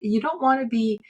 you don't want to be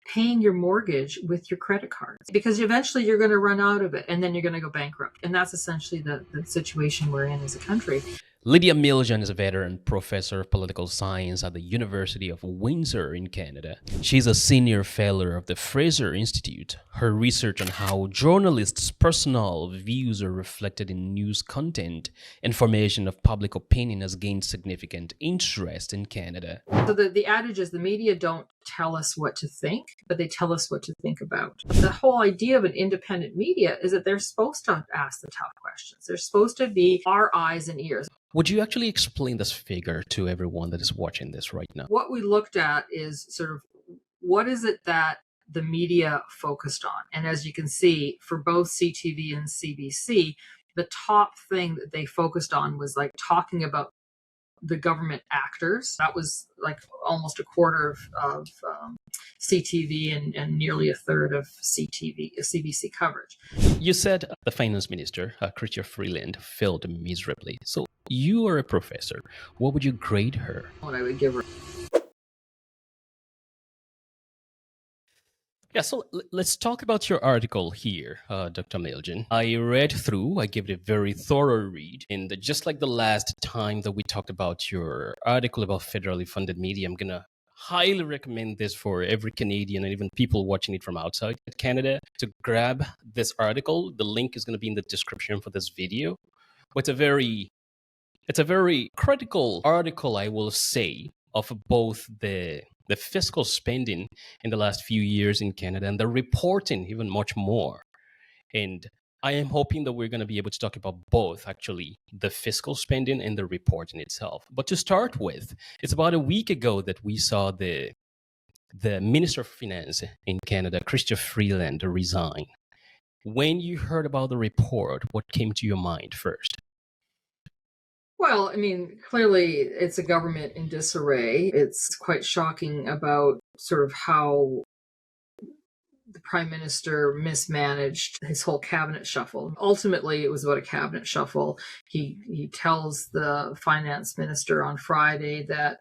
paying your mortgage with your credit cards, because eventually you're going to run out of it and then you're going to go bankrupt. And that's essentially the situation we're in as a country. Lydia Miljan is a veteran professor of political science at the University of Windsor in Canada. She's a senior fellow of the Fraser Institute. Her research on how journalists' personal views are reflected in news content and formation of public opinion has gained significant interest in Canada. So the adage is the media don't tell us what to think, but they tell us what to think about. The whole idea of an independent media is that they're supposed to ask the tough questions. They're supposed to be our eyes and ears. Would you actually explain this figure to everyone that is watching this right now? What we looked at is sort of what is it that the media focused on? And as you can see, for both CTV and CBC, the top thing that they focused on was like talking about the government actors. That was like almost a quarter of CTV and nearly a third of CBC coverage. You said the finance minister, Chrystia Freeland, failed miserably. So you are a professor. What would you grade her? What I would give her. Yeah, so let's talk about your article here, Dr. Miljan. I read through, I gave it a very thorough read, and just like the last time that we talked about your article about federally funded media, I'm going to highly recommend this for every Canadian and even people watching it from outside Canada to grab this article. The link is going to be in the description for this video. It's a very critical article, I will say, of both the fiscal spending in the last few years in Canada and the reporting even much more. And I am hoping that we're going to be able to talk about both, actually, the fiscal spending and the reporting itself. But to start with, it's about a week ago that we saw the Minister of Finance in Canada, Chrystia Freeland, resign. When you heard about the report, what came to your mind first? Well, I mean, clearly it's a government in disarray. It's quite shocking about sort of how the Prime Minister mismanaged his whole cabinet shuffle. Ultimately, it was about a cabinet shuffle. He tells the finance minister on Friday that,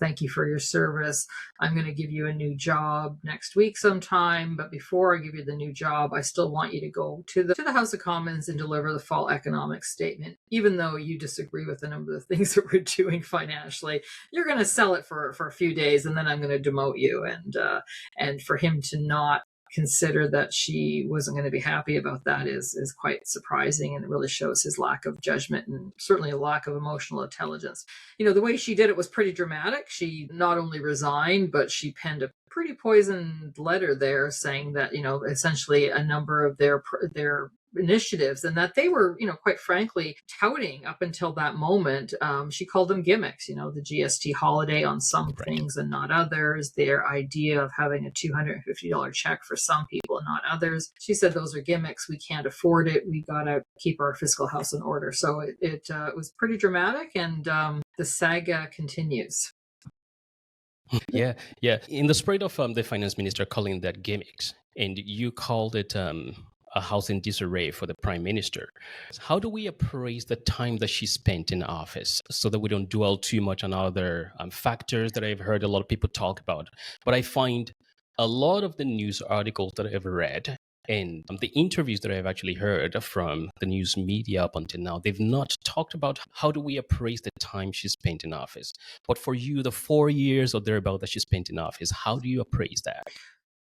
thank you for your service. I'm going to give you a new job next week sometime. But before I give you the new job, I still want you to go to the House of Commons and deliver the fall economic statement. Even though you disagree with a number of the things that we're doing financially, you're going to sell it for a few days, and then I'm going to demote you. And for him to not consider that she wasn't going to be happy about that is quite surprising, and it really shows his lack of judgment and certainly a lack of emotional intelligence. The way she did it was pretty dramatic. She not only resigned, but she penned a pretty poisoned letter there saying that, essentially a number of their initiatives, and that they were, quite frankly, touting up until that moment. She called them gimmicks, the GST holiday on some things and not others, their idea of having a $250 check for some people and not others. She said those are gimmicks. We can't afford it. We got to keep our fiscal house in order. So it was pretty dramatic, and the saga continues. Yeah. In the spirit of the finance minister calling that gimmicks, and you called it a house in disarray for the prime minister. How do we appraise the time that she spent in office so that we don't dwell too much on other factors that I've heard a lot of people talk about? But I find a lot of the news articles that I've read and the interviews that I've actually heard from the news media up until now, they've not talked about how do we appraise the time she spent in office. But for you, the 4 years or thereabout that she spent in office, how do you appraise that?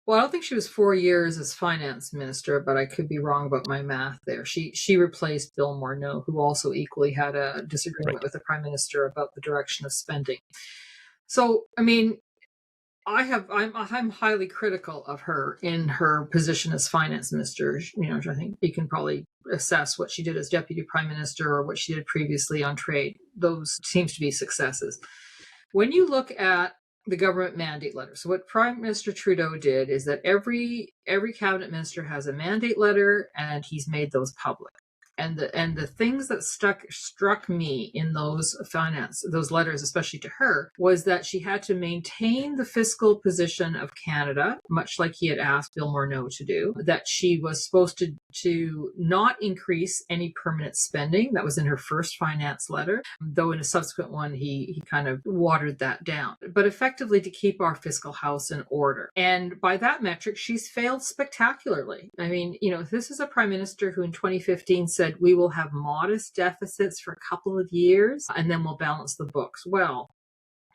Well, I don't think she was 4 years as finance minister, but I could be wrong about my math there. She replaced Bill Morneau, who also equally had a disagreement with the prime minister about the direction of spending. So, I mean, I'm highly critical of her in her position as finance minister. I think you can probably assess what she did as deputy prime minister or what she did previously on trade. Those seems to be successes. When you look at the government mandate letter. So what Prime Minister Trudeau did is that every cabinet minister has a mandate letter, and he's made those public. And the things that struck me in those letters, especially to her, was that she had to maintain the fiscal position of Canada, much like he had asked Bill Morneau to do, that she was supposed to not increase any permanent spending. That was in her first finance letter, though in a subsequent one, he kind of watered that down, but effectively to keep our fiscal house in order. And by that metric, she's failed spectacularly. I mean, this is a prime minister who in 2015 said, we will have modest deficits for a couple of years and then we'll balance the books. Well,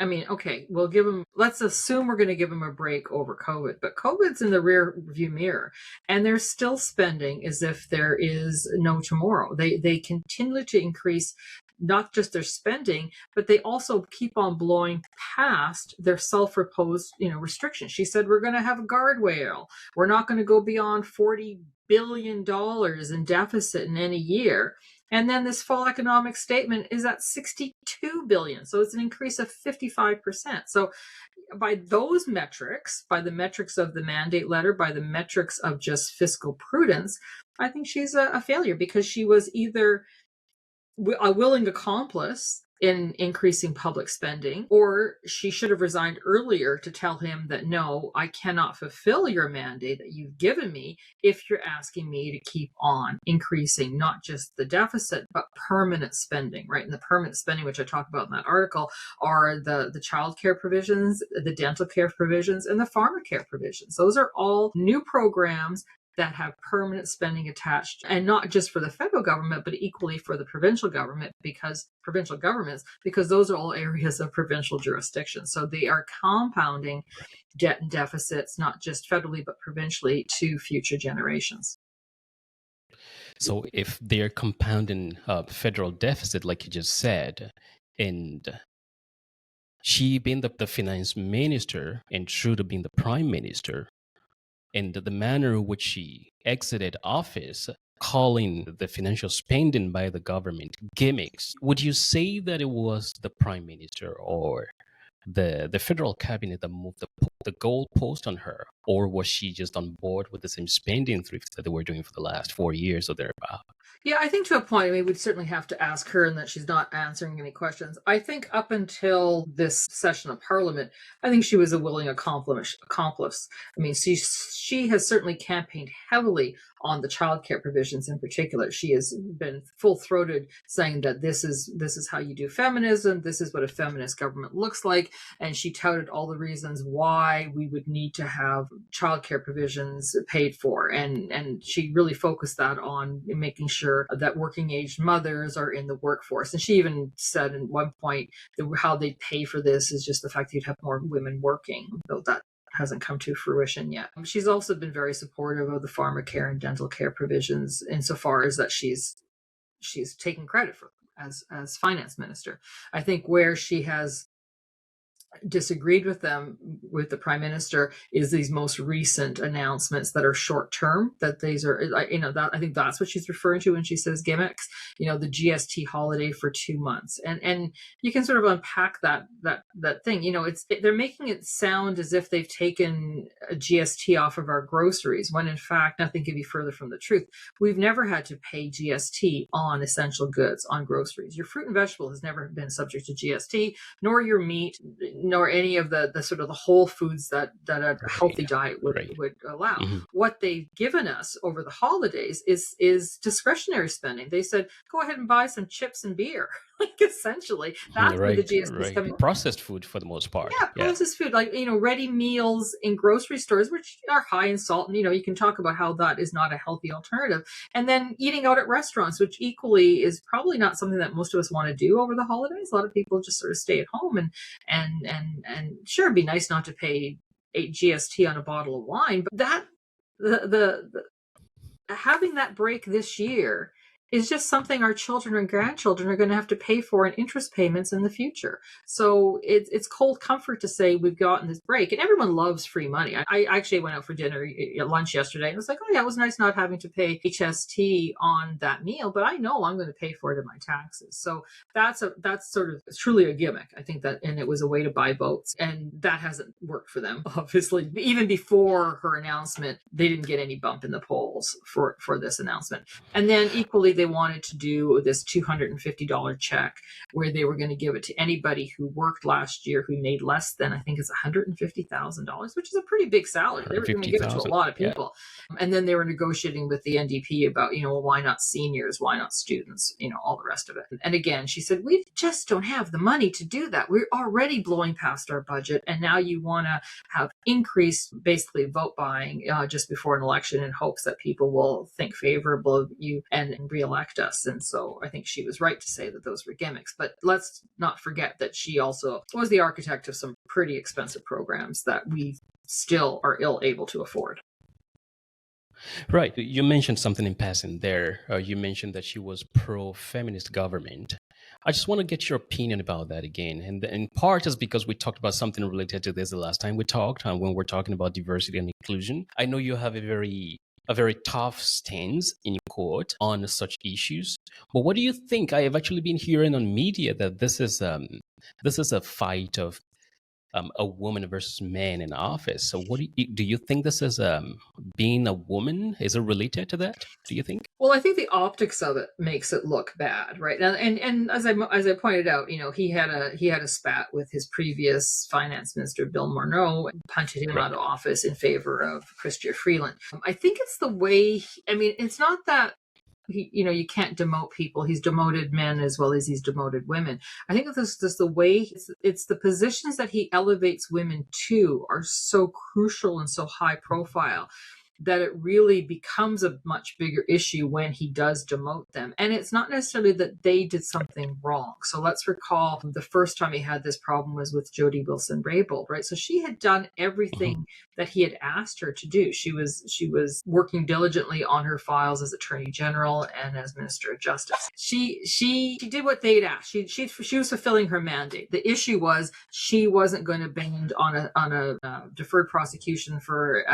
I mean, okay, let's assume we're going to give them a break over COVID, but COVID's in the rear view mirror and they're still spending as if there is no tomorrow. They continue to increase not just their spending, but they also keep on blowing past their self-imposed, restrictions. She said, we're going to have a guardrail. We're not going to go beyond $40 billion in deficit in any year. And then this fall economic statement is at $62 billion. So it's an increase of 55%. So by those metrics, by the metrics of the mandate letter, by the metrics of just fiscal prudence, I think she's a failure because she was either a willing accomplice in increasing public spending, or she should have resigned earlier to tell him that, no, I cannot fulfill your mandate that you've given me if you're asking me to keep on increasing not just the deficit, but permanent spending, right? And the permanent spending, which I talk about in that article, are the childcare provisions, the dental care provisions, and the pharmacare provisions. Those are all new programs that have permanent spending attached, and not just for the federal government, but equally for the provincial governments, because those are all areas of provincial jurisdiction. So they are compounding debt and deficits, not just federally, but provincially to future generations. So if they're compounding federal deficit, like you just said, and she being the finance minister and Trudeau being the prime minister, and the manner in which she exited office, calling the financial spending by the government gimmicks, would you say that it was the prime minister or the federal cabinet that moved the goalpost on her? Or was she just on board with the same spending thrift that they were doing for the last 4 years or thereabout? Yeah, I think to a point, I mean, we'd certainly have to ask her, and that she's not answering any questions. I think up until this session of Parliament, I think she was a willing accomplice. I mean, she has certainly campaigned heavily on the childcare provisions in particular. She has been full-throated saying that this is how you do feminism, this is what a feminist government looks like, and she touted all the reasons why we would need to have childcare provisions paid for, and she really focused that on making sure that working age mothers are in the workforce. And she even said at one point that how they pay for this is just the fact that you'd have more women working, though that hasn't come to fruition yet. She's also been very supportive of the pharmacare and dental care provisions insofar as that she's taken credit for them as finance minister. I think where she has disagreed with the prime minister is these most recent announcements that are short term, that these are, that I think that's what she's referring to when she says gimmicks, the GST holiday for 2 months. And you can sort of unpack that thing. They're making it sound as if they've taken a GST off of our groceries, when in fact nothing could be further from the truth. We've never had to pay GST on essential goods, on groceries. Your fruit and vegetable has never been subject to GST, nor your meat, nor any of the sort of the whole foods that a healthy diet would allow. Mm-hmm. What they've given us over the holidays is discretionary spending. They said, go ahead and buy some chips and beer. Like essentially, that's where the GST is coming. Processed food for the most part. Yeah, processed food, like ready meals in grocery stores, which are high in salt, and you can talk about how that is not a healthy alternative. And then eating out at restaurants, which equally is probably not something that most of us want to do over the holidays. A lot of people just sort of stay at home, and sure, it'd be nice not to pay GST on a bottle of wine, but that the having that break this year is just something our children and grandchildren are going to have to pay for in interest payments in the future. So it's cold comfort to say we've gotten this break, and everyone loves free money. I actually went out for dinner at lunch yesterday, and it was like, oh yeah, it was nice not having to pay HST on that meal, but I know I'm going to pay for it in my taxes. So that's sort of truly a gimmick. I think that, and it was a way to buy votes, and that hasn't worked for them. Obviously, even before her announcement, they didn't get any bump in the polls for this announcement. And then equally, they they wanted to do this $250 check where they were going to give it to anybody who worked last year who made less than, I think it's $150,000, which is a pretty big salary. They were going to give it to a 150,000. lot of Yeah. people. And then they were negotiating with the NDP about, well, why not seniors? Why not students? All the rest of it. And again, she said, we just don't have the money to do that. We're already blowing past our budget. And now you want to have increased, basically, vote buying just before an election in hopes that people will think favorable of you and reelect us. And so I think she was right to say that those were gimmicks. But let's not forget that she also was the architect of some pretty expensive programs that we still are ill able to afford. Right. You mentioned something in passing there. You mentioned that she was pro-feminist government. I just want to get your opinion about that again. And in part is because we talked about something related to this the last time we talked, when we're talking about diversity and inclusion. I know you have a very tough stance in court on such issues. But what do you think? I have actually been hearing on media that this is a fight of a woman versus man in office. So what do you think this is, being a woman? Is it related to that, do you think? Well, I think the optics of it makes it look bad, right? And as I pointed out, he had a spat with his previous finance minister, Bill Morneau, and punted him out of office in favor of Chrystia Freeland. I think it's the way, it's not that you can't demote people. He's demoted men as well as he's demoted women. I think this the way it's the positions that he elevates women to are so crucial and so high profile that it really becomes a much bigger issue when he does demote them. And it's not necessarily that they did something wrong. So let's recall the first time he had this problem was with Jody Wilson-Raybould, right? So she had done everything that he had asked her to do. She was working diligently on her files as Attorney General and as Minister of Justice. She did what they'd asked. She was fulfilling her mandate. The issue was she wasn't going to bend on a deferred prosecution for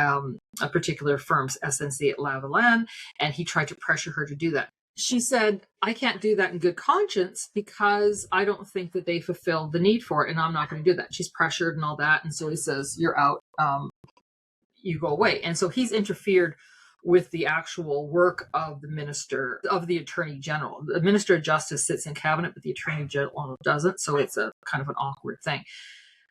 a particular firm's SNC at Lavalin, and he tried to pressure her to do that. She said, I can't do that in good conscience because I don't think that they fulfill the need for it, and I'm not going to do that. She's pressured and all that, and so he says, you're out, you go away. And so he's interfered with the actual work of the Attorney General. The Minister of Justice sits in cabinet, but the Attorney General doesn't, so it's a kind of an awkward thing.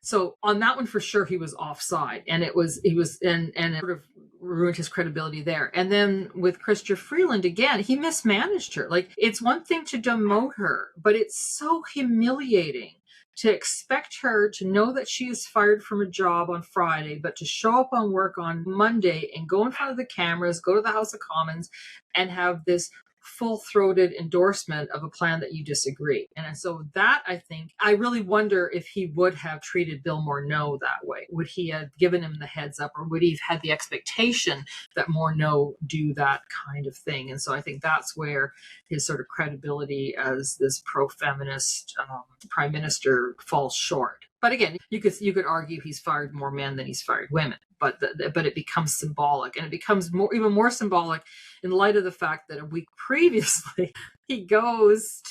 So on that one, for sure, he was offside, and it sort of ruined his credibility there. And then with Chrystia Freeland, again, he mismanaged her. Like, it's one thing to demote her, but it's so humiliating to expect her to know that she is fired from a job on Friday, but to show up on work on Monday and go in front of the cameras, go to the House of Commons, and have this full-throated endorsement of a plan that you disagree. And so that, I think, I really wonder if he would have treated Bill Morneau that way. Would he have given him the heads up, or would he have had the expectation that Morneau do that kind of thing? And so I think that's where his sort of credibility as this pro-feminist prime minister falls short. But again, you could argue he's fired more men than he's fired women. But it becomes symbolic, and it becomes even more symbolic in light of the fact that a week previously he gives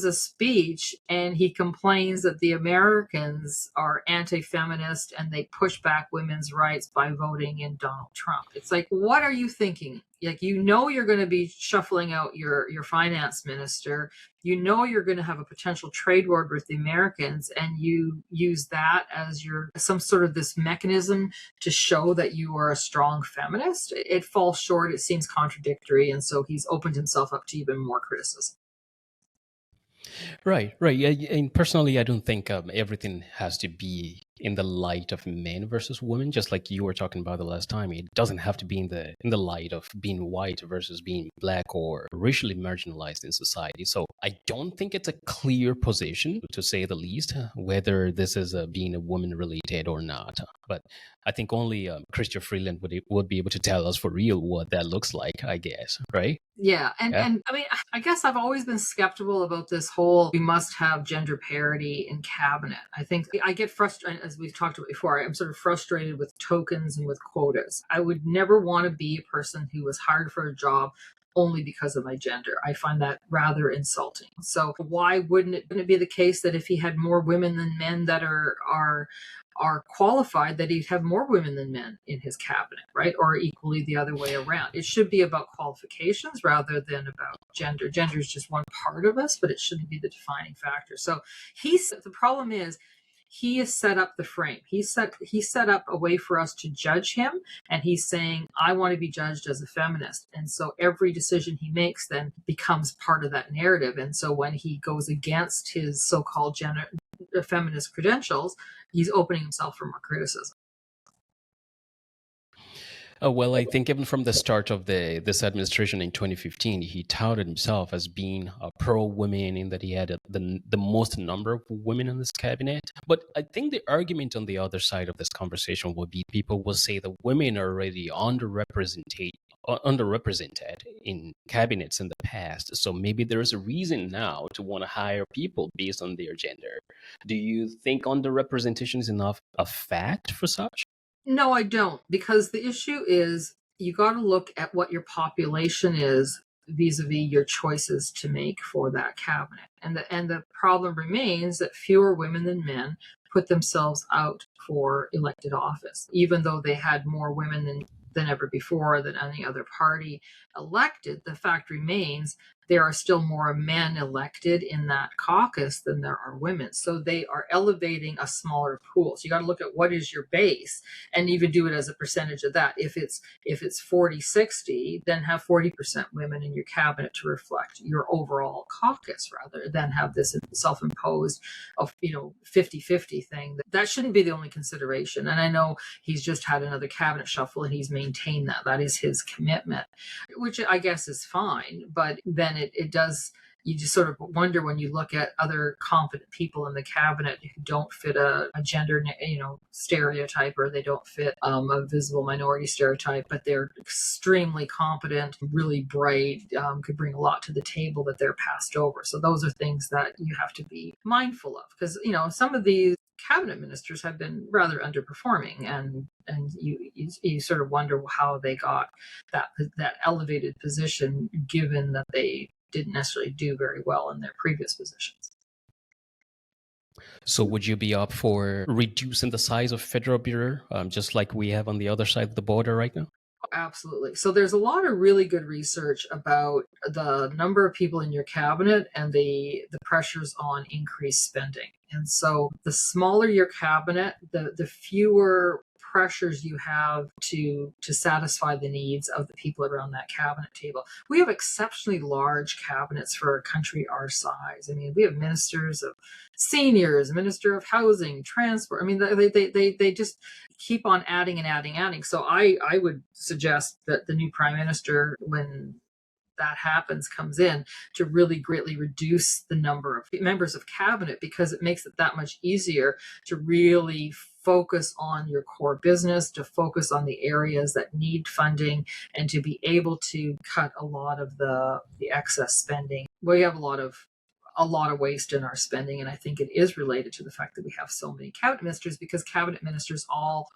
a speech and he complains that the Americans are anti-feminist and they push back women's rights by voting in Donald Trump. It's like, what are you thinking? Like, you're going to be shuffling out your finance minister. You're going to have a potential trade war with the Americans, and you use that as some sort of this mechanism to show that you are a strong feminist. It falls short. It seems contradictory, and so he's opened himself up to even more criticism. Right. Yeah, and personally, I don't think everything has to be in the light of men versus women. Just like you were talking about the last time, it doesn't have to be in the light of being white versus being black or racially marginalized in society. So I don't think it's a clear position, to say the least, whether this is being a woman related or not. But I think only Chrystia Freeland would be able to tell us for real what that looks like, I guess, right? Yeah. And I mean, I guess I've always been skeptical about this whole, we must have gender parity in cabinet. I think I get frustrated, as we've talked about before, I'm sort of frustrated with tokens and with quotas. I would never want to be a person who was hired for a job only because of my gender. I find that rather insulting. So why wouldn't it be the case that if he had more women than men that are qualified, that he'd have more women than men in his cabinet, right? Or equally the other way around. It should be about qualifications rather than about gender. Gender is just one part of us, but it shouldn't be the defining factor. So the problem is, he has set up the frame. He set up a way for us to judge him, and he's saying, I want to be judged as a feminist. And so every decision he makes then becomes part of that narrative. And so when he goes against his so-called feminist credentials, he's opening himself for more criticism. Well, I think even from the start of this administration in 2015, he touted himself as being pro-women, in that he had the most number of women in this cabinet. But I think the argument on the other side of this conversation will be, people will say that women are already underrepresented in cabinets in the past. So maybe there is a reason now to want to hire people based on their gender. Do you think underrepresentation is enough a fact for such? No, I don't, because the issue is, you got to look at what your population is vis-a-vis your choices to make for that cabinet. And the problem remains that fewer women than men put themselves out for elected office, even though they had more women than ever before, than any other party elected. The fact remains, there are still more men elected in that caucus than there are women. So they are elevating a smaller pool. So you got to look at what is your base, and even do it as a percentage of that. If it's 40-60, then have 40% women in your cabinet to reflect your overall caucus, rather than have this self-imposed 50-50 thing. That shouldn't be the only consideration. And I know he's just had another cabinet shuffle, and he's maintained that. That is his commitment, which I guess is fine. But then it does, you just sort of wonder when you look at other competent people in the cabinet who don't fit a gender stereotype, or they don't fit a visible minority stereotype, but they're extremely competent, really bright, could bring a lot to the table, that they're passed over. So those are things that you have to be mindful of, because some of these cabinet ministers have been rather underperforming, and you sort of wonder how they got that elevated position, given that they didn't necessarily do very well in their previous positions. So would you be up for reducing the size of federal bureau, just like we have on the other side of the border right now? Absolutely. So there's a lot of really good research about the number of people in your cabinet and the pressures on increased spending. And so the smaller your cabinet, the fewer pressures you have to satisfy the needs of the people around that cabinet table. We have exceptionally large cabinets for a country our size. I mean, we have ministers of seniors, minister of housing, transport. I mean, they just keep on adding and adding. So I would suggest that the new prime minister, when that happens, comes in to really greatly reduce the number of members of cabinet, because it makes it that much easier to really focus on your core business, to focus on the areas that need funding, and to be able to cut a lot of the excess spending. We have a lot of waste in our spending, and I think it is related to the fact that we have so many cabinet ministers, because cabinet ministers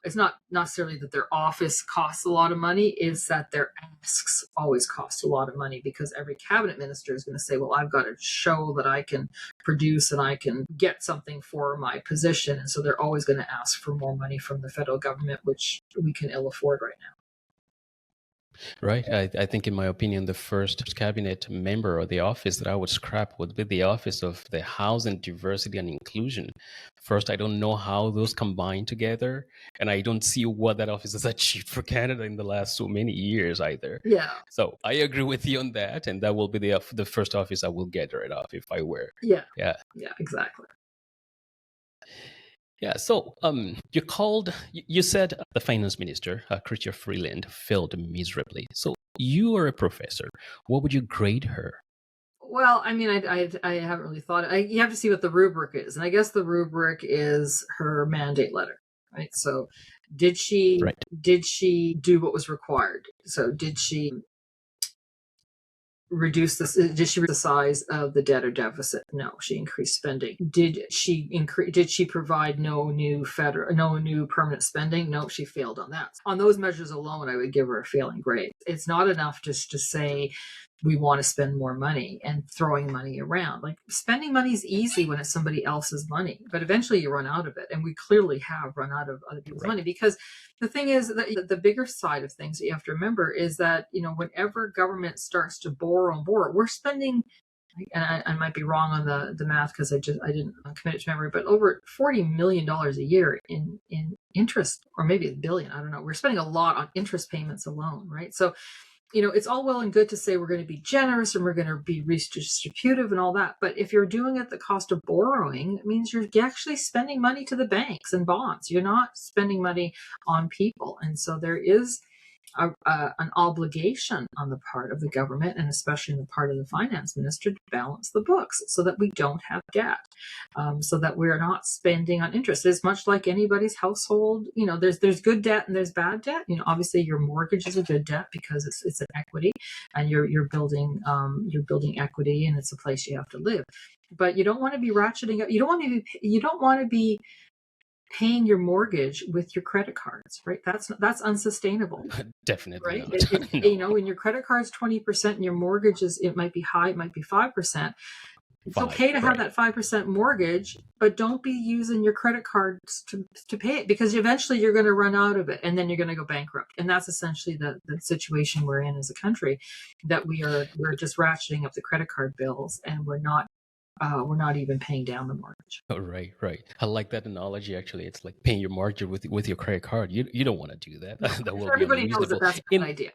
it's not necessarily that their office costs a lot of money, it's that their asks always cost a lot of money, because every cabinet minister is going to say, well, I've got to show that I can produce and I can get something for my position, and so they're always going to ask for more money from the federal government, which we can ill afford right now. Right. I think, in my opinion, the first cabinet member or the office that I would scrap would be the office of the Housing, Diversity and Inclusion. First, I don't know how those combine together, and I don't see what that office has achieved for Canada in the last so many years either. Yeah. So I agree with you on that, and that will be the first office I will get rid of if I were. Yeah. Yeah. Yeah, exactly. Yeah, so you said the finance minister, Chrystia Freeland, failed miserably. So you are a professor. What would you grade her? Well, I mean, I haven't really thought. You have to see what the rubric is. And I guess the rubric is her mandate letter, right? So did she do what was required? So did she reduce the size of the debt or deficit? No, she increased spending. Did she provide no new permanent spending? No, she failed on that. On those measures alone, I would give her a failing grade. It's not enough just to say we want to spend more money and throwing money around. Like, spending money is easy when it's somebody else's money, but eventually you run out of it. And we clearly have run out of other people's money, because the thing is that the bigger side of things that you have to remember is that, whenever government starts to borrow, we're spending, and I might be wrong on the math because I didn't commit it to memory, but over $40 million a year in interest, or maybe $1 billion. I don't know. We're spending a lot on interest payments alone, right? So, it's all well and good to say we're going to be generous and we're going to be redistributive and all that. But if you're doing it at the cost of borrowing, it means you're actually spending money to the banks and bonds. You're not spending money on people. And so there is an obligation on the part of the government, and especially on the part of the finance minister, to balance the books so that we don't have debt, so that we're not spending on interest. It's much like anybody's household. There's good debt and there's bad debt. Obviously your mortgage is a good debt because it's an equity, and you're building equity, and it's a place you have to live. But you don't want to be ratcheting up. You don't want to be paying your mortgage with your credit cards, right? That's unsustainable. Definitely right. Not. When your credit card's 20% and your mortgage it might be high, it might be 5%. It's okay to have that 5% mortgage, but don't be using your credit cards to pay it, because eventually you're going to run out of it and then you're going to go bankrupt. And that's essentially the situation we're in as a country, that we're just ratcheting up the credit card bills, and we're not even paying down the mortgage. Oh, right. I like that analogy. Actually, it's like paying your mortgage with your credit card. You don't want to do that. That will Everybody be knows that that's a good idea.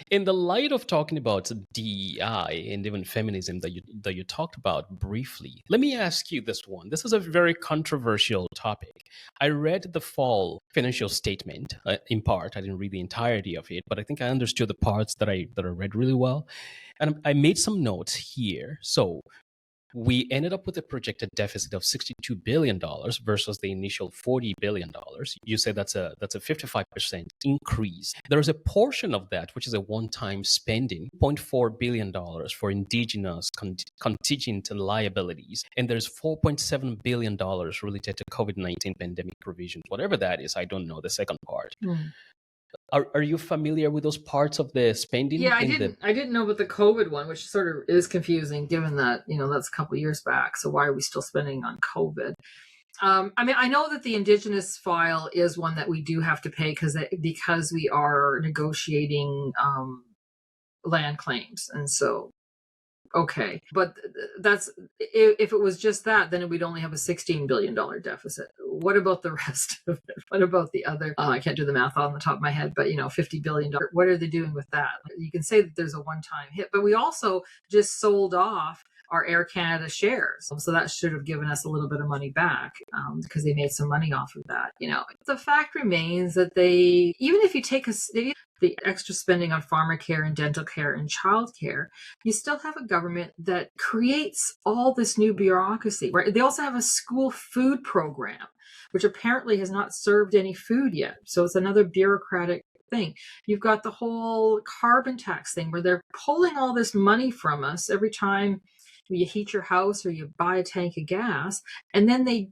In the light of talking about DEI and even feminism that you talked about briefly, let me ask you this one. This is a very controversial topic. I read the fall financial statement in part. I didn't read the entirety of it, but I think I understood the parts that I read really well. And I made some notes here. So we ended up with a projected deficit of $62 billion versus the initial $40 billion. You say that's a 55% increase. There is a portion of that, which is a one-time spending, $0.4 billion for indigenous contingent liabilities. And there's $4.7 billion related to COVID-19 pandemic provisions. Whatever that is, I don't know the second part. Are you familiar with those parts of the spending? Yeah, I didn't know about the COVID one, which sort of is confusing given that, that's a couple of years back. So why are we still spending on COVID? I know that the Indigenous file is one that we do have to pay because we are negotiating land claims. And so, okay. But that's, if it was just that, then we'd only have a $16 billion deficit. What about the rest of it? What about the other, I can't do the math on the top of my head, but $50 billion. What are they doing with that? You can say that there's a one-time hit, but we also just sold off our Air Canada shares. So that should have given us a little bit of money back because they made some money off of that. The fact remains that even if you take the extra spending on pharmacare and dental care and childcare, you still have a government that creates all this new bureaucracy, right? They also have a school food program, which apparently has not served any food yet. So it's another bureaucratic thing. You've got the whole carbon tax thing where they're pulling all this money from us every time you heat your house or you buy a tank of gas, and then they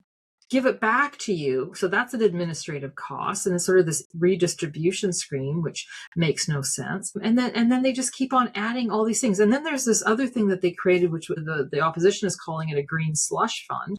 give it back to you. So that's an administrative cost, and it's sort of this redistribution scheme, which makes no sense. And then they just keep on adding all these things. And then there's this other thing that they created, which the opposition is calling it a green slush fund,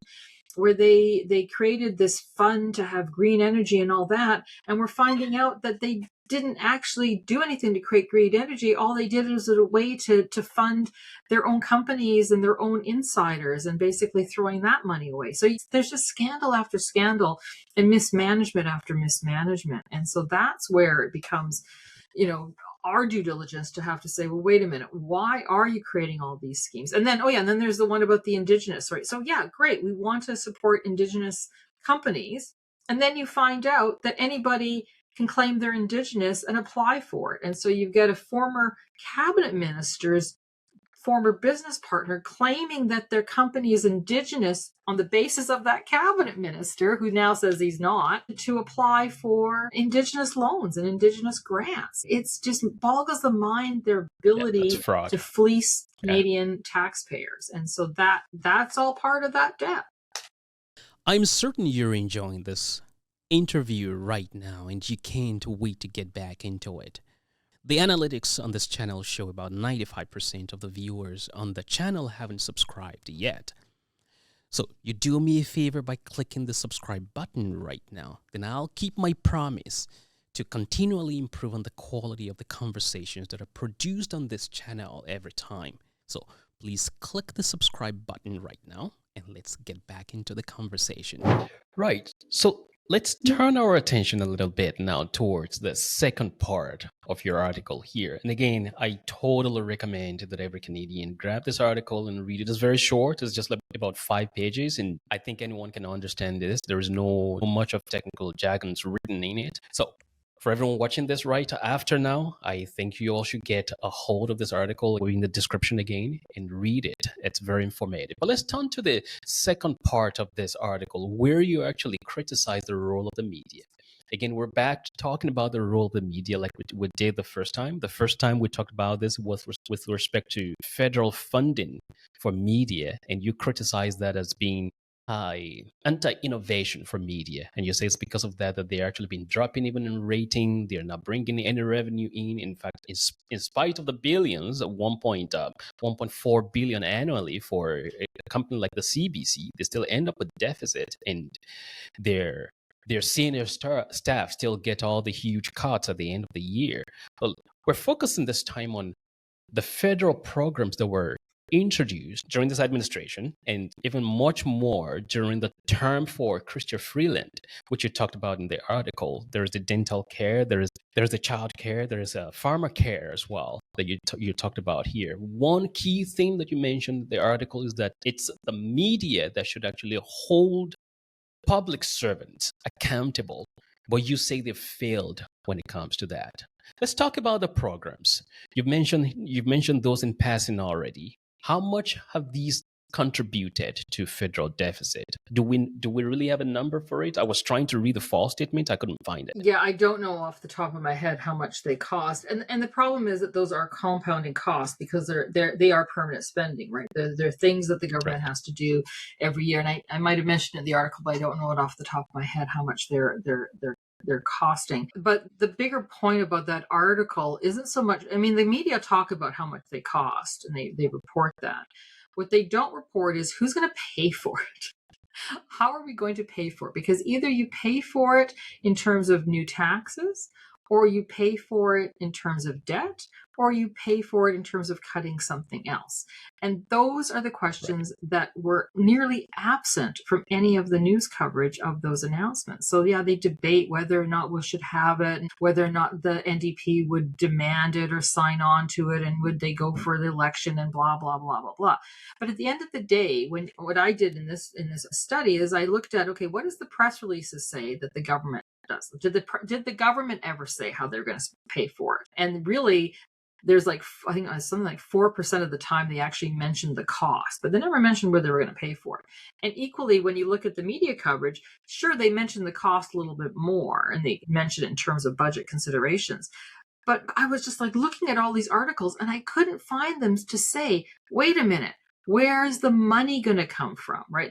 where they created this fund to have green energy and all that. And we're finding out that they didn't actually do anything to create green energy. All they did was a way to fund their own companies and their own insiders, and basically throwing that money away. So there's just scandal after scandal and mismanagement after mismanagement. And so that's where it becomes, our due diligence to have to say, well, wait a minute, why are you creating all these schemes? And then, and then there's the one about the Indigenous, right? So yeah, great. We want to support Indigenous companies. And then you find out that anybody can claim they're Indigenous and apply for it. And so you've got a former cabinet minister's former business partner claiming that their company is Indigenous on the basis of that cabinet minister, who now says he's not, to apply for Indigenous loans and Indigenous grants. It's just boggles the mind, their ability to fleece Canadian taxpayers. And so that's all part of that debt. I'm certain you're enjoying this interview right now and you can't wait to get back into it. The analytics on this channel show about 95% of the viewers on the channel haven't subscribed yet. So you do me a favor by clicking the subscribe button right now. Then I'll keep my promise to continually improve on the quality of the conversations that are produced on this channel every time. So please click the subscribe button right now and let's get back into the conversation. Right. So let's turn our attention a little bit now towards the second part of your article here. And again, I totally recommend that every Canadian grab this article and read it. It's very short. It's just like about 5 pages. And I think anyone can understand this. There is no much of technical jargons written in it. So for everyone watching this right after now, I think you all should get a hold of this article in the description again and read it. It's very informative. But let's turn to the second part of this article where you actually criticize the role of the media. Again, we're back to talking about the role of the media like we did the first time. The first time we talked about this was with respect to federal funding for media, and you criticized that as being anti-innovation for media, and you say it's because of that they're actually been dropping even in rating. They're not bringing any revenue in fact, in spite of the billions, 1.4 billion annually for a company like the CBC, they still end up with deficit, and their senior staff still get all the huge cuts at the end of the year. Well, we're focusing this time on the federal programs that were introduced during this administration, and even much more during the term for Chrystia Freeland, which you talked about in the article. There's the dental care, there's the childcare, there's a pharma care as well that you talked about here. One key thing that you mentioned in the article is that it's the media that should actually hold public servants accountable, but you say they've failed when it comes to that. Let's talk about the programs. You've mentioned those in passing already. How much have these contributed to federal deficit? Do we really have a number for it? I was trying to read the fall statement. I couldn't find it. Yeah, I don't know off the top of my head how much they cost. And the problem is that those are compounding costs because they are permanent spending, right? They're things that the government has to do every year. And I might have mentioned it in the article, but I don't know it off the top of my head how much they're costing. But the bigger point about that article isn't so much, I mean, the media talk about how much they cost and they report that. What they don't report is who's going to pay for it. How are we going to pay for it? Because either you pay for it in terms of new taxes, or you pay for it in terms of debt, or you pay for it in terms of cutting something else. And those are the questions that were nearly absent from any of the news coverage of those announcements. So yeah, they debate whether or not we should have it, and whether or not the NDP would demand it or sign on to it, and would they go for the election and blah, blah, blah, blah, blah. But at the end of the day, what I did in this study is I looked at, okay, what does the press releases say that the government does? Did the government ever say how they're going to pay for it? And really, there's I think something like 4% of the time they actually mentioned the cost, but they never mentioned where they were going to pay for it. And equally, when you look at the media coverage, sure, they mentioned the cost a little bit more, and they mentioned it in terms of budget considerations. But I was just looking at all these articles, and I couldn't find them to say, wait a minute, where is the money going to come from, right?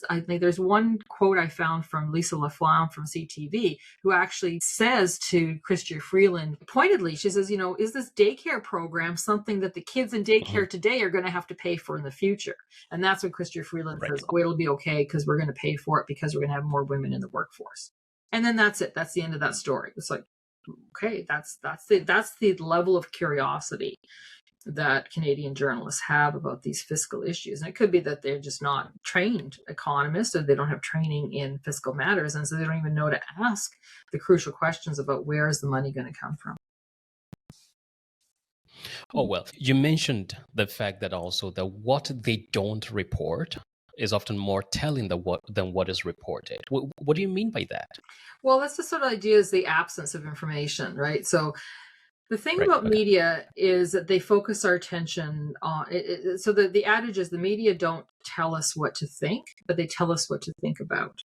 I think there's one quote I found from Lisa Laflamme from CTV, who actually says to Chrystia Freeland, pointedly, she says, is this daycare program something that the kids in daycare today are going to have to pay for in the future? And that's when Chrystia Freeland says, oh, it'll be okay because we're going to pay for it because we're going to have more women in the workforce. And then that's it. That's the end of that story. It's like, okay, that's the level of curiosity that Canadian journalists have about these fiscal issues. And it could be that they're just not trained economists, or they don't have training in fiscal matters, and so they don't even know to ask the crucial questions about where is the money going to come from. Oh, well, you mentioned the fact that also that what they don't report is often more telling than what is reported. What do you mean by that? Well, that's the sort of idea, is the absence of information, right? So the thing about media is that they focus our attention on it. So the adage is the media don't tell us what to think, but they tell us what to think about.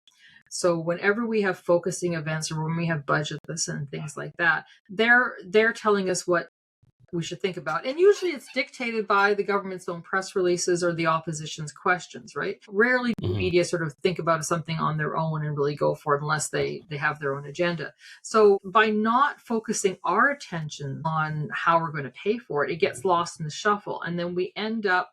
So whenever we have focusing events, or when we have budget lists and things like that, they're telling us what we should think about. And usually it's dictated by the government's own press releases or the opposition's questions, right? Rarely do media sort of think about something on their own and really go for it unless they have their own agenda. So by not focusing our attention on how we're going to pay for it, it gets lost in the shuffle. And then we end up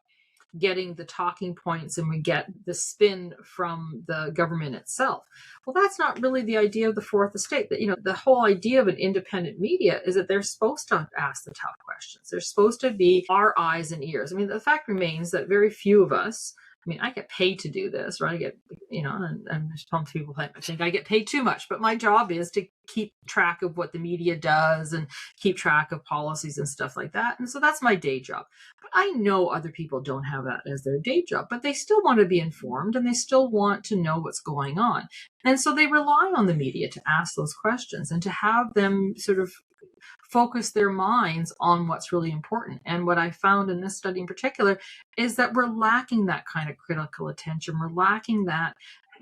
getting the talking points and we get the spin from the government itself. Well, that's not really the idea of the fourth estate. That, the whole idea of an independent media is that they're supposed to ask the tough questions. They're supposed to be our eyes and ears. I mean, the fact remains that very few of us, I get paid to do this, right? I get, and some people think I get paid too much, but my job is to keep track of what the media does and keep track of policies and stuff like that. And so that's my day job. But I know other people don't have that as their day job, but they still want to be informed and they still want to know what's going on. And so they rely on the media to ask those questions and to have them sort of focus their minds on what's really important. And what I found in this study in particular is that we're lacking that kind of critical attention. We're lacking that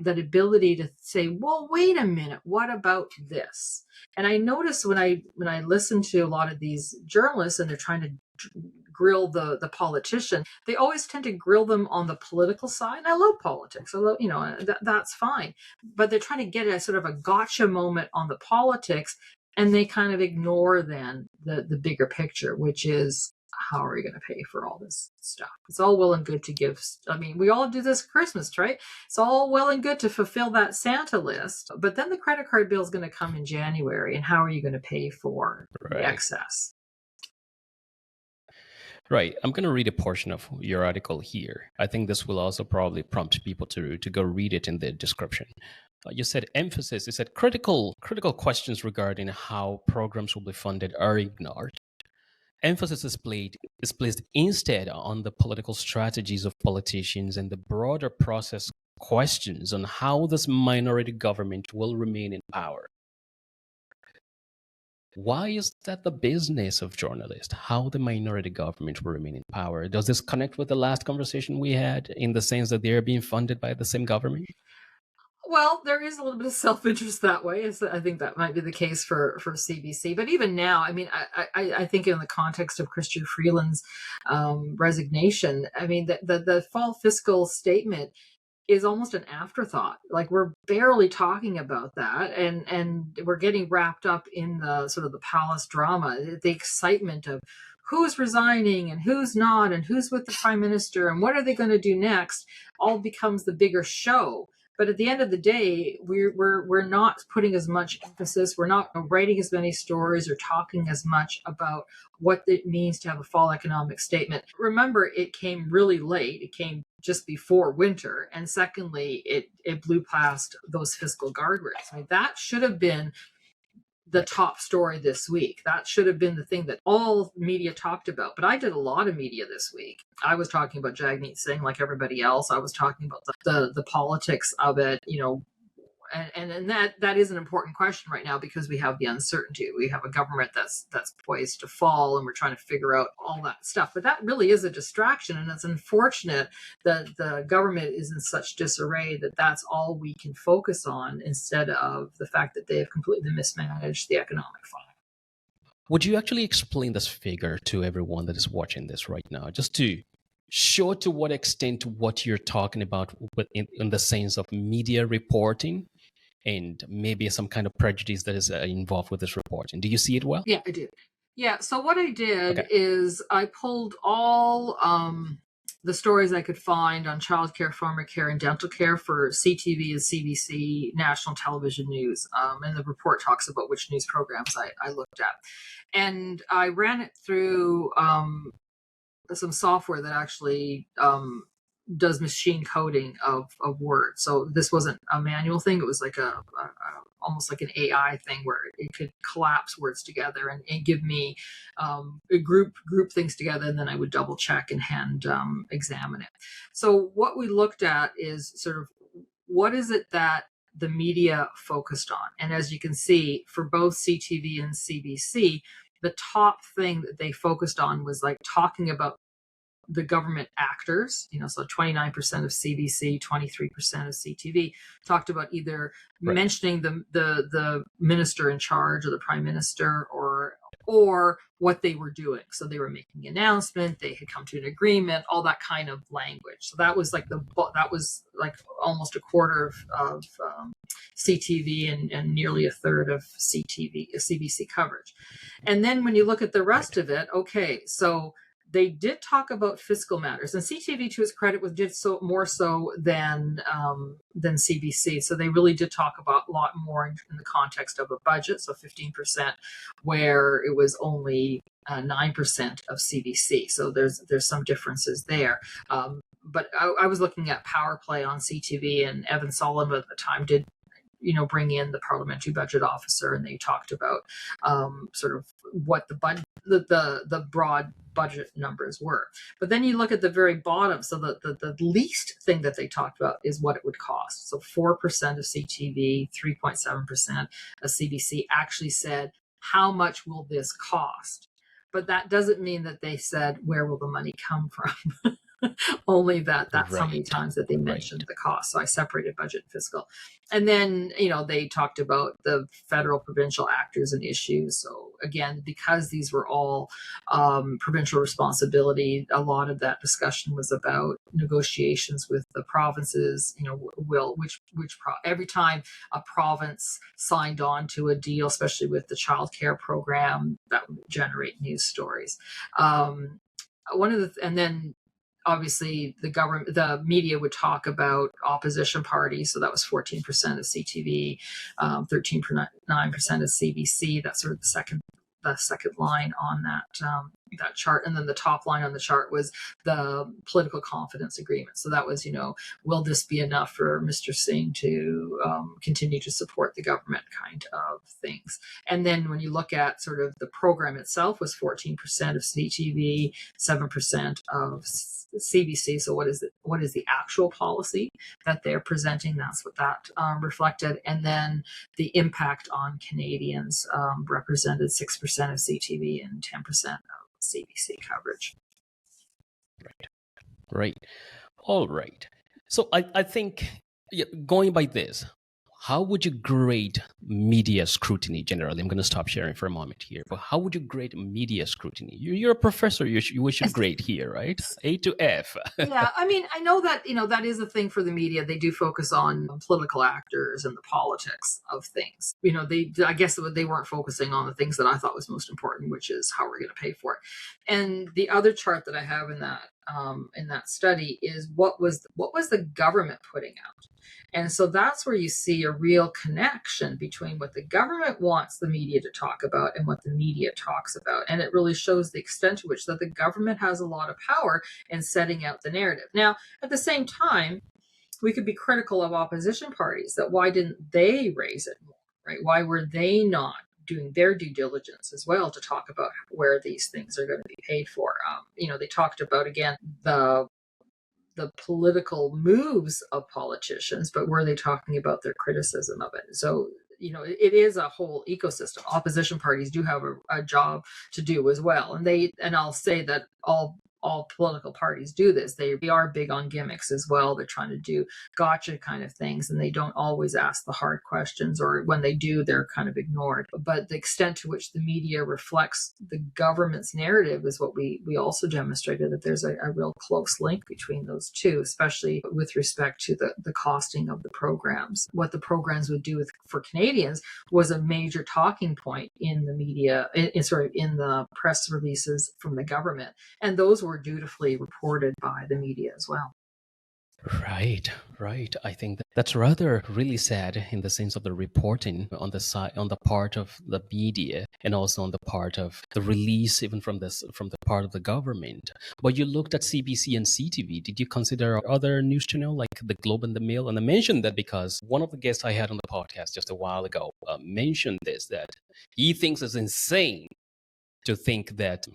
ability to say, well, wait a minute, what about this? And I notice when I listen to a lot of these journalists and they're trying to grill the politician, they always tend to grill them on the political side. And I love politics. I love, that's fine. But they're trying to get a sort of a gotcha moment on the politics. And they kind of ignore then the bigger picture, which is, how are we going to pay for all this stuff? It's all well and good to give. We all do this Christmas, right? It's all well and good to fulfill that Santa list. But then the credit card bill is going to come in January. And how are you going to pay for the excess? Right. I'm going to read a portion of your article here. I think this will also probably prompt people to go read it in the description. You said emphasis. You said critical questions regarding how programs will be funded are ignored. Emphasis is placed instead on the political strategies of politicians and the broader process questions on how this minority government will remain in power. Why is that the business of journalists? How the minority government will remain in power? Does this connect with the last conversation we had in the sense that they're being funded by the same government? Well, there is a little bit of self-interest that way. I think that might be the case for CBC. But even now, I think in the context of Chrystia Freeland's resignation, the fall fiscal statement is almost an afterthought. Like, we're barely talking about that, and we're getting wrapped up in the sort of the palace drama, the excitement of who's resigning and who's not, and who's with the prime minister, and what are they going to do next, all becomes the bigger show. But at the end of the day, we're not putting as much emphasis. We're not writing as many stories or talking as much about what it means to have a fall economic statement. Remember, it came really late. It came just before winter. And secondly, it blew past those fiscal guardrails. That should have been the top story this week. That should have been the thing that all media talked about. But I did a lot of media this week. I was talking about Jagmeet Singh like everybody else. I was talking about the politics of it, and that is an important question right now because we have the uncertainty. We have a government that's poised to fall, and we're trying to figure out all that stuff. But that really is a distraction, and it's unfortunate that the government is in such disarray that that's all we can focus on instead of the fact that they have completely mismanaged the economic file. Would you actually explain this figure to everyone that is watching this right now, just to show to what extent what you're talking about in the sense of media reporting and maybe some kind of prejudice that is involved with this reporting? Do you see it well? Yeah, I do. Yeah, so what I did is I pulled all the stories I could find on childcare, pharmacare, and dental care for CTV and CBC national television news. And the report talks about which news programs I looked at. And I ran it through some software that actually does machine coding of words. So this wasn't a manual thing. It was like almost like an AI thing where it could collapse words together and give me group things together, and then I would double check and hand examine it. So what we looked at is sort of what is it that the media focused on. And as you can see, for both CTV and CBC, the top thing that they focused on was like talking about the government actors, so 29% of CBC, 23% of CTV talked about either mentioning the minister in charge or the prime minister, or or what they were doing. So they were making an announcement, they had come to an agreement, all that kind of language. So that was like almost a quarter of CTV and nearly a third of CBC coverage. And then when you look at the rest of it, okay, so they did talk about fiscal matters, and CTV, to its credit, did so more so than CBC. So they really did talk about a lot more in the context of a budget. So 15%, where it was only 9% of CBC. So there's some differences there. But I was looking at Power Play on CTV, and Evan Sullivan at the time did bring in the parliamentary budget officer, and they talked about sort of what the broad budget numbers were. But then you look at the very bottom, so the least thing that they talked about is what it would cost. So 4% of CTV, 3.7% of CBC actually said, how much will this cost? But that doesn't mean that they said, where will the money come from? Only that's how many times that they mentioned the cost. So I separated budget and fiscal. And then, they talked about the federal provincial actors and issues. So again, because these were all provincial responsibility, a lot of that discussion was about negotiations with the provinces, every time a province signed on to a deal, especially with the Childcare program, that would generate news stories. And then obviously the media would talk about opposition parties. So that was 14% of CTV, 13.9% of CBC. That's sort of the second line on that chart. And then the top line on the chart was the political confidence agreement. So that was, will this be enough for Mr. Singh to continue to support the government kind of things. And then when you look at sort of the program itself was 14% of CTV, 7% of CBC. So what is the actual policy that they're presenting? That's what that reflected. And then the impact on Canadians represented 6% of CTV and 10% of CBC coverage. Right. All right. So I think going by this, how would you grade media scrutiny generally? I'm going to stop sharing for a moment here, but how would you grade media scrutiny? You're a professor. You should grade here, right? A to F. Yeah, I mean, I know that, that is a thing for the media. They do focus on political actors and the politics of things. I guess they weren't focusing on the things that I thought was most important, which is how we're going to pay for it. And the other chart that I have in that study is what was the government putting out. And so that's where you see a real connection between what the government wants the media to talk about and what the media talks about. And it really shows the extent to which that the government has a lot of power in setting out the narrative. Now, at the same time, we could be critical of opposition parties, that why didn't they raise it more, right? Why were they not doing their due diligence as well to talk about where these things are going to be paid for? They talked about, again, the political moves of politicians, but were they talking about their criticism of it? So, it is a whole ecosystem. Opposition parties do have a job to do as well. And I'll say that all political parties do this. They are big on gimmicks as well. They're trying to do gotcha kind of things, and they don't always ask the hard questions, or when they do, they're kind of ignored. But the extent to which the media reflects the government's narrative is what we also demonstrated, that there's a real close link between those two, especially with respect to the costing of the programs. What the programs would do for Canadians was a major talking point in the media, in the press releases from the government. And those were dutifully reported by the media as well. Right. I think that's rather really sad in the sense of the reporting on the part of the media, and also on the part of the release, even from the part of the government. But you looked at CBC and CTV. Did you consider other news channel like the Globe and the Mail? And I mentioned that because one of the guests I had on the podcast just a while ago mentioned this, that he thinks it's insane to think that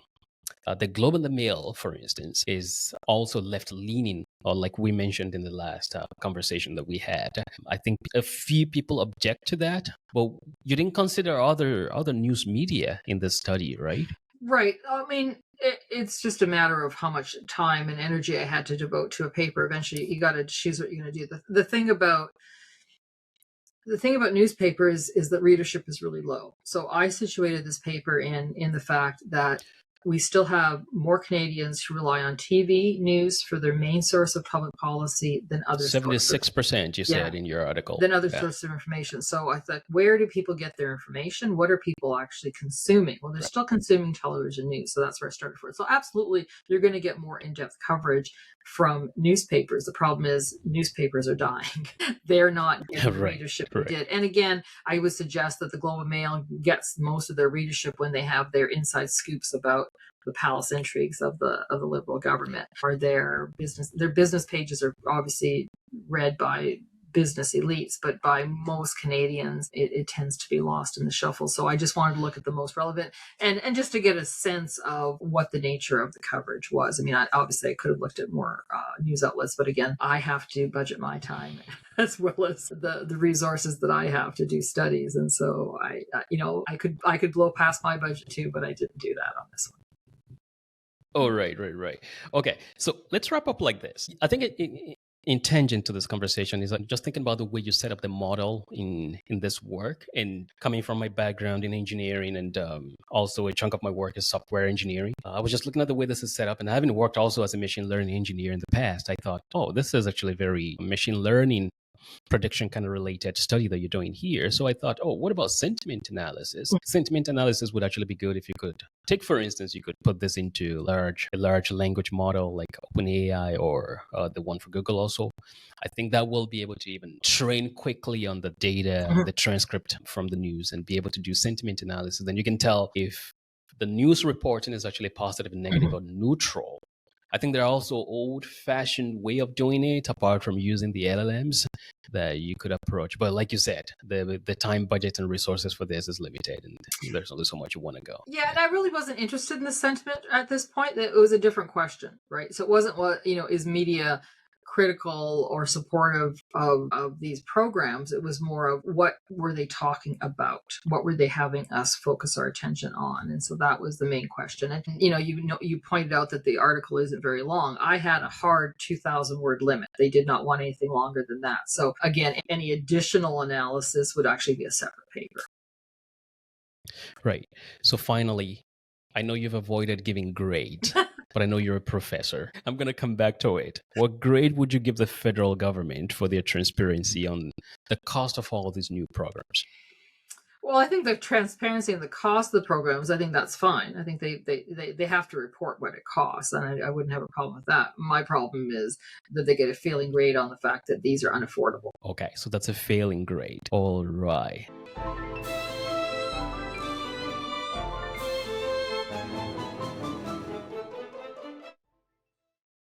the Globe and the Mail, for instance, is also left-leaning, or like we mentioned in the last conversation that we had. I think a few people object to that, but you didn't consider other news media in this study, right? Right. I mean, it's just a matter of how much time and energy I had to devote to a paper. Eventually, you got to choose what you're going to do. The thing about the thing about newspapers is that readership is really low. So I situated this paper in the fact that we still have more Canadians who rely on TV news for their main source of public policy than other 76%, you said in your article. Than other sources of information. So I thought, where do people get their information? What are people actually consuming? Well, they're still consuming television news. So that's where I started for it. So absolutely, you're going to get more in-depth coverage from newspapers. The problem is newspapers are dying. They're not getting the readership they did. And again, I would suggest that the Globe and Mail gets most of their readership when they have their inside scoops about the palace intrigues of the Liberal government. Or their business pages are obviously read by business elites, but by most Canadians, it tends to be lost in the shuffle. So I just wanted to look at the most relevant and just to get a sense of what the nature of the coverage was. I mean, obviously I could have looked at more news outlets, but again, I have to budget my time as well as the resources that I have to do studies. And so I could blow past my budget too, but I didn't do that on this one. Oh, right. Okay, so let's wrap up like this. I think in tangent to this conversation is I'm just thinking about the way you set up the model in this work, and coming from my background in engineering and also a chunk of my work is software engineering. I was just looking at the way this is set up, and having worked also as a machine learning engineer in the past, I thought, oh, this is actually very machine learning prediction kind of related study that you're doing here. So I thought, oh, what about sentiment analysis? Sentiment analysis would actually be good if you could take, for instance, you could put this into a large language model like OpenAI or the one for Google also. I think that will be able to even train quickly on the data, the transcript from the news, and be able to do sentiment analysis. Then you can tell if the news reporting is actually positive, negative, or neutral. I think there are also old-fashioned way of doing it, apart from using the LLMs, that you could approach. But like you said, the time, budget, and resources for this is limited, and there's only so much you want to go. Yeah, and I really wasn't interested in the sentiment at this point. It was a different question, right? So it wasn't what, is media critical or supportive of these programs. It was more of what were they talking about? What were they having us focus our attention on? And so that was the main question. And you pointed out that the article isn't very long. I had a hard 2,000 word limit. They did not want anything longer than that. So again, any additional analysis would actually be a separate paper. Right. So finally, I know you've avoided giving grades. But I know you're a professor. I'm going to come back to it. What grade would you give the federal government for their transparency on the cost of all these new programs? Well, I think the transparency and the cost of the programs, I think that's fine. I think they have to report what it costs, and I wouldn't have a problem with that. My problem is that they get a failing grade on the fact that these are unaffordable. Okay, so that's a failing grade. All right.